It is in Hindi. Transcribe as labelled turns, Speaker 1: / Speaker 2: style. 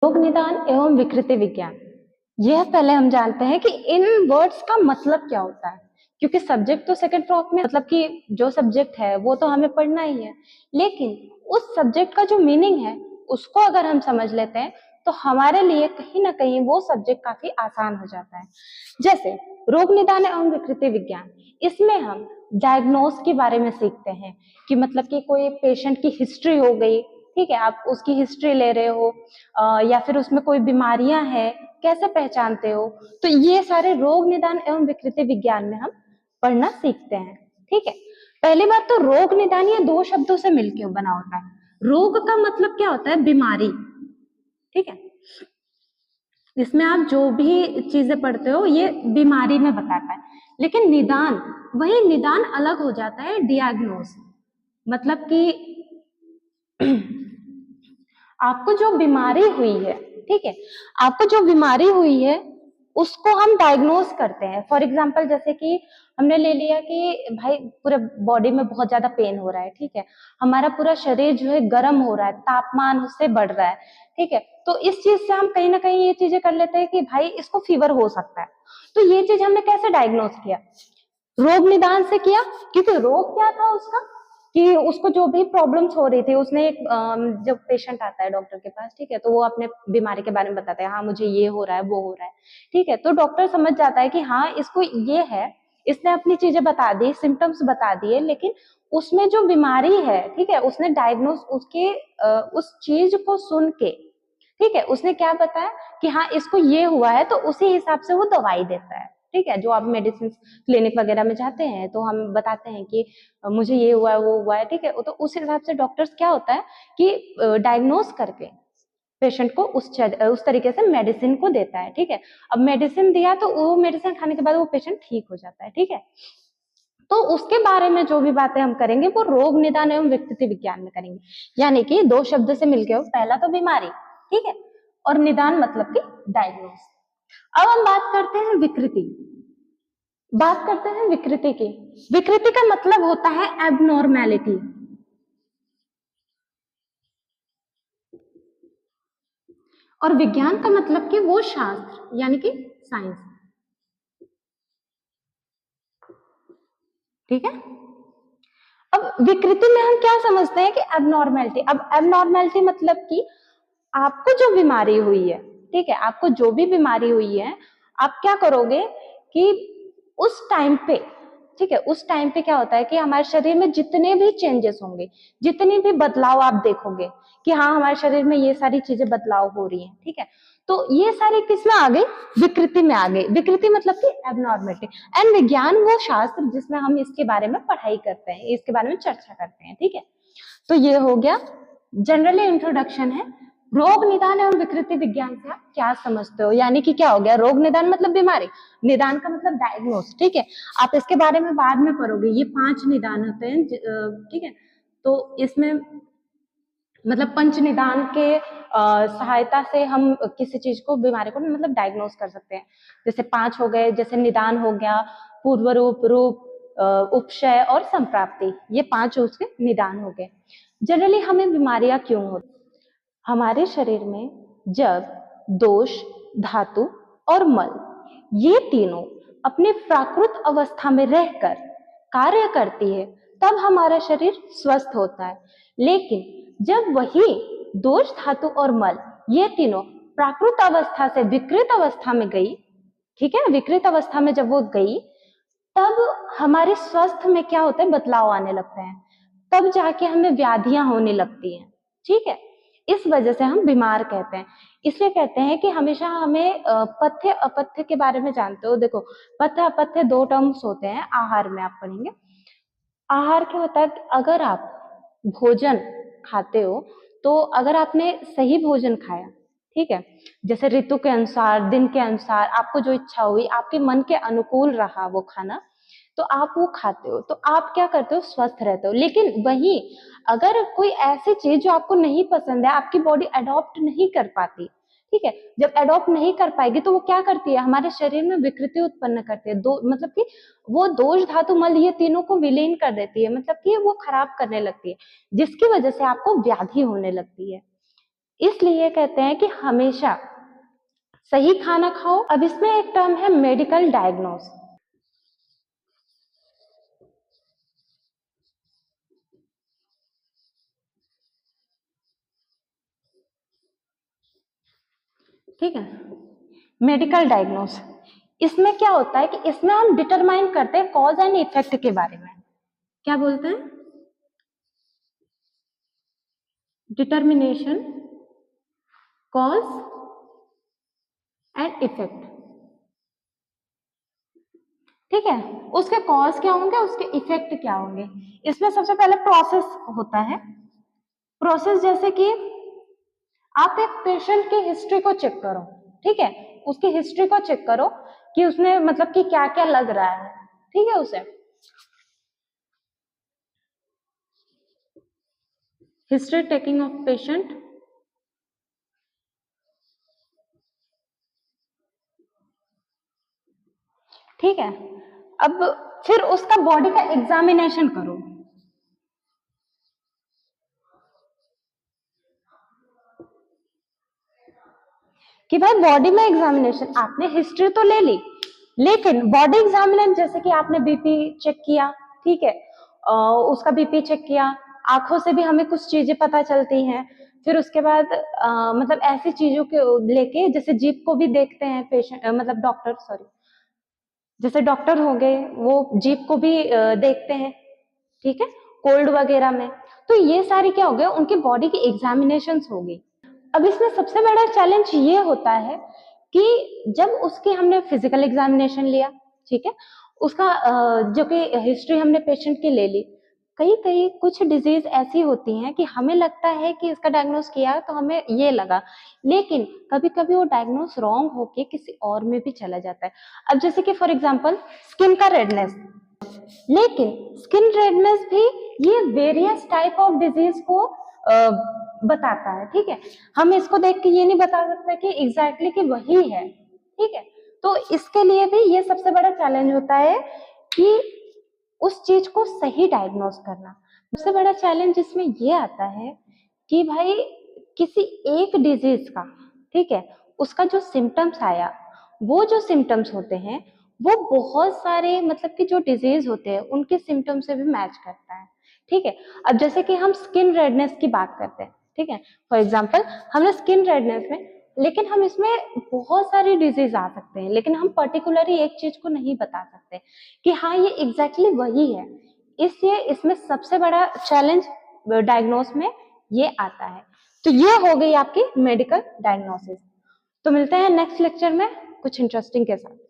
Speaker 1: रोग निदान एवं विकृति विज्ञान। यह पहले हम जानते हैं कि इन वर्ड्स का मतलब क्या होता है, क्योंकि सब्जेक्ट तो सेकंड फ्रॉक में मतलब कि जो सब्जेक्ट है वो तो हमें पढ़ना ही है, लेकिन उस सब्जेक्ट का जो मीनिंग है उसको अगर हम समझ लेते हैं तो हमारे लिए कहीं ना कहीं वो सब्जेक्ट काफी आसान हो जाता है। जैसे रोग निदान एवं विकृति विज्ञान, इसमें हम डायग्नोस के बारे में सीखते हैं कि मतलब कि कोई पेशेंट की हिस्ट्री हो गई, ठीक है, आप उसकी हिस्ट्री ले रहे हो या फिर उसमें कोई बीमारियां हैं, कैसे पहचानते हो, तो ये सारे रोग निदान एवं विकृति विज्ञान में हम पढ़ना सीखते हैं। ठीक है, पहली बात तो रोग निदान ये दो शब्दों से मिलकर बना होता है। रोग का मतलब क्या होता है? बीमारी। ठीक है, इसमें आप जो भी चीजें पढ़ते हो ये बीमारी में बताता है, लेकिन निदान, वही निदान अलग हो जाता है डियाग्नोस। मतलब कि आपको जो बीमारी हुई है, ठीक है, आपको जो बीमारी हुई है उसको हम डायग्नोस करते हैं। फॉर एग्जांपल जैसे कि हमने ले लिया कि भाई पूरे बॉडी में बहुत ज्यादा पेन हो रहा है, ठीक है, हमारा पूरा शरीर जो है गर्म हो रहा है, तापमान उससे बढ़ रहा है, ठीक है, तो इस चीज से हम कहीं ना कहीं ये चीजें कर लेते हैं कि भाई इसको फीवर हो सकता है। तो ये चीज हमने कैसे डायग्नोस किया? रोग निदान से किया, क्योंकि रोग क्या था उसका कि उसको जो भी प्रॉब्लम्स हो रही थी, उसने एक जब पेशेंट आता है डॉक्टर के पास, ठीक है, तो वो अपने बीमारी के बारे में बताता है, हाँ मुझे ये हो रहा है, वो हो रहा है, ठीक है, तो डॉक्टर समझ जाता है कि हाँ इसको ये है, इसने अपनी चीजें बता दी, सिम्टम्स बता दिए, लेकिन उसमें जो बीमारी है, ठीक है, उसने डायग्नोस उसके उस चीज को सुन के, ठीक है, उसने क्या बताया कि हाँ इसको ये हुआ है, तो उसी हिसाब से वो दवाई देता है। ठीक है, जो आप मेडिसिन क्लिनिक वगैरह में जाते हैं तो हम बताते हैं कि मुझे ये हुआ है, वो हुआ है, ठीक है, तो उस हिसाब से डॉक्टर्स क्या होता है कि डायग्नोस करके पेशेंट को उस तरीके से मेडिसिन को देता है। ठीक है, अब मेडिसिन दिया तो वो मेडिसिन खाने के बाद वो पेशेंट ठीक हो जाता है। ठीक है, तो उसके बारे में जो भी बातें हम करेंगे वो रोग निदान एवं विकृति विज्ञान में करेंगे, यानी कि दो शब्द से मिलके हो, पहला तो बीमारी, ठीक है, और निदान मतलब कि डायग्नोस। अब हम बात करते हैं विकृति, बात करते हैं विकृति की। विकृति का मतलब होता है एबनॉर्मेलिटी, और विज्ञान का मतलब कि वो शास्त्र, यानी कि साइंस। ठीक है, अब विकृति में हम क्या समझते हैं कि एबनॉर्मेलिटी। अब एबनॉर्मेलिटी मतलब कि आपको जो बीमारी हुई है, ठीक है, आपको जो भी बीमारी हुई है, आप क्या करोगे कि उस टाइम पे, ठीक है, उस टाइम पे क्या होता है कि हमारे शरीर में जितने भी चेंजेस होंगे, जितने भी बदलाव आप देखोगे कि हाँ हमारे शरीर में ये सारी चीजें बदलाव हो रही हैं, ठीक है, तो ये सारी किस में आ गई? विकृति में आ गई। विकृति मतलब कि एबनॉर्मेलिटी। एंड विज्ञान वो शास्त्र जिसमें हम इसके बारे में पढ़ाई करते हैं, इसके बारे में चर्चा करते हैं। ठीक है, तो ये हो गया जनरली इंट्रोडक्शन है। रोग निदान एवं विकृति विज्ञान से आप क्या समझते हो? यानी कि क्या हो गया? रोग निदान मतलब बीमारी, निदान का मतलब डायग्नोस। ठीक है, आप इसके बारे में बाद में पढ़ोगे, ये 5 निदान होते हैं। ठीक है, तो इसमें मतलब पंच निदान के सहायता से हम किसी चीज को, बीमारी को मतलब डायग्नोस कर सकते हैं। जैसे 5 हो गए, जैसे निदान हो गया, पूर्व रूप, रूप, उपशय और संप्राप्ति, ये 5 उसके निदान हो गए। जनरली हमें बीमारियां क्यों होती? हमारे शरीर में जब दोष, धातु और मल, ये तीनों अपने प्राकृत अवस्था में रहकर कार्य करती है, तब हमारा शरीर स्वस्थ होता है। लेकिन जब वही दोष, धातु और मल, ये तीनों प्राकृत अवस्था से विकृत अवस्था में गई, ठीक है, विकृत अवस्था में जब वो गई, तब हमारे स्वास्थ्य में क्या होता है? बदलाव आने लगते हैं, तब जाके हमें व्याधियां होने लगती हैं। ठीक है, इस वजह से हम बीमार कहते हैं। इसलिए कहते हैं कि हमेशा हमें पथ्य अपथ्य के बारे में जानते हो। देखो, पथ्य अपथ्य 2 टर्म्स होते हैं, आहार में आप पढ़ेंगे। आहार क्या होता है? अगर आप भोजन खाते हो तो अगर आपने सही भोजन खाया, ठीक है, जैसे ऋतु के अनुसार, दिन के अनुसार, आपको जो इच्छा हुई, आपके मन के अनुकूल रहा वो खाना, तो आप वो खाते हो, तो आप क्या करते हो? स्वस्थ रहते हो। लेकिन वही अगर कोई ऐसी चीज जो आपको नहीं पसंद है, आपकी बॉडी अडॉप्ट नहीं कर पाती, ठीक है, जब अडॉप्ट नहीं कर पाएगी तो वो क्या करती है? हमारे शरीर में विकृति उत्पन्न करती है। दो मतलब कि वो दोष, धातु, मल, ये तीनों को विलीन कर देती है, मतलब कि वो खराब करने लगती है, जिसकी वजह से आपको व्याधि होने लगती है। इसलिए कहते हैं कि हमेशा सही खाना खाओ। अब इसमें एक टर्म है मेडिकल डायग्नोस। ठीक है, मेडिकल डायग्नोस, इसमें क्या होता है कि इसमें हम डिटरमाइन करते हैं कॉज एंड इफेक्ट के बारे में। क्या बोलते हैं? Determination, cause and effect. ठीक है, उसके कॉज क्या होंगे, उसके इफेक्ट क्या होंगे। इसमें सबसे पहले प्रोसेस होता है। प्रोसेस जैसे कि आप एक पेशेंट की हिस्ट्री को चेक करो, ठीक है, उसकी हिस्ट्री को चेक करो कि उसने मतलब कि क्या क्या लग रहा है, ठीक है, उसे हिस्ट्री टेकिंग ऑफ पेशेंट। ठीक है, अब फिर उसका बॉडी का एग्जामिनेशन करो। कि भाई बॉडी में एग्जामिनेशन, आपने हिस्ट्री तो ले ली, लेकिन बॉडी एग्जामिनेशन जैसे कि आपने बीपी चेक किया, ठीक है, उसका बीपी चेक किया, आंखों से भी हमें कुछ चीजें पता चलती हैं। फिर उसके बाद मतलब ऐसी चीजों के लेके, जैसे जीभ को भी देखते हैं पेशेंट, मतलब डॉक्टर, सॉरी, जैसे डॉक्टर हो गए वो जीभ को भी देखते हैं, ठीक है, कोल्ड वगैरह में। तो ये सारी क्या हो गया, उनकी बॉडी की एग्जामिनेशन हो गई। अब इसमें सबसे बड़ा चैलेंज ये होता है कि जब उसकी हमने फिजिकल एग्जामिनेशन लिया, ठीक है, उसका जो कि हिस्ट्री हमने पेशेंट की ले ली, कई कई कुछ डिजीज ऐसी होती हैं कि हमें लगता है कि इसका डायग्नोस किया तो हमें ये लगा, लेकिन कभी कभी वो डायग्नोस रॉन्ग होके किसी और में भी चला जाता है। अब जैसे कि फॉर एग्जांपल स्किन का रेडनेस, लेकिन स्किन रेडनेस भी ये वेरियस टाइप ऑफ डिजीज को बताता है, ठीक है, हम इसको देख के ये नहीं बता सकते कि एग्जैक्टली कि वही है, ठीक है। तो इसके लिए भी ये सबसे बड़ा चैलेंज होता है कि उस चीज को सही डायग्नोस करना। सबसे बड़ा चैलेंज इसमें ये आता है कि भाई किसी एक डिजीज का, ठीक है, उसका जो सिम्टम्स आया, वो जो सिम्टम्स होते हैं वो बहुत सारे मतलब कि जो डिजीज होते हैं उनके सिम्टम से भी मैच करता है, ठीक है। अब जैसे कि हम स्किन रेडनेस की बात करते हैं, ठीक है, फॉर एग्जांपल हमने स्किन रेडनेस में, लेकिन हम इसमें बहुत सारी डिजीज आ सकते हैं, लेकिन हम पर्टिकुलरली एक चीज को नहीं बता सकते कि हाँ ये एग्जैक्टली वही है। इसलिए इसमें सबसे बड़ा चैलेंज डायग्नोस में ये आता है। तो ये हो गई आपकी मेडिकल डायग्नोसिस। तो मिलते हैं नेक्स्ट लेक्चर में कुछ इंटरेस्टिंग के साथ।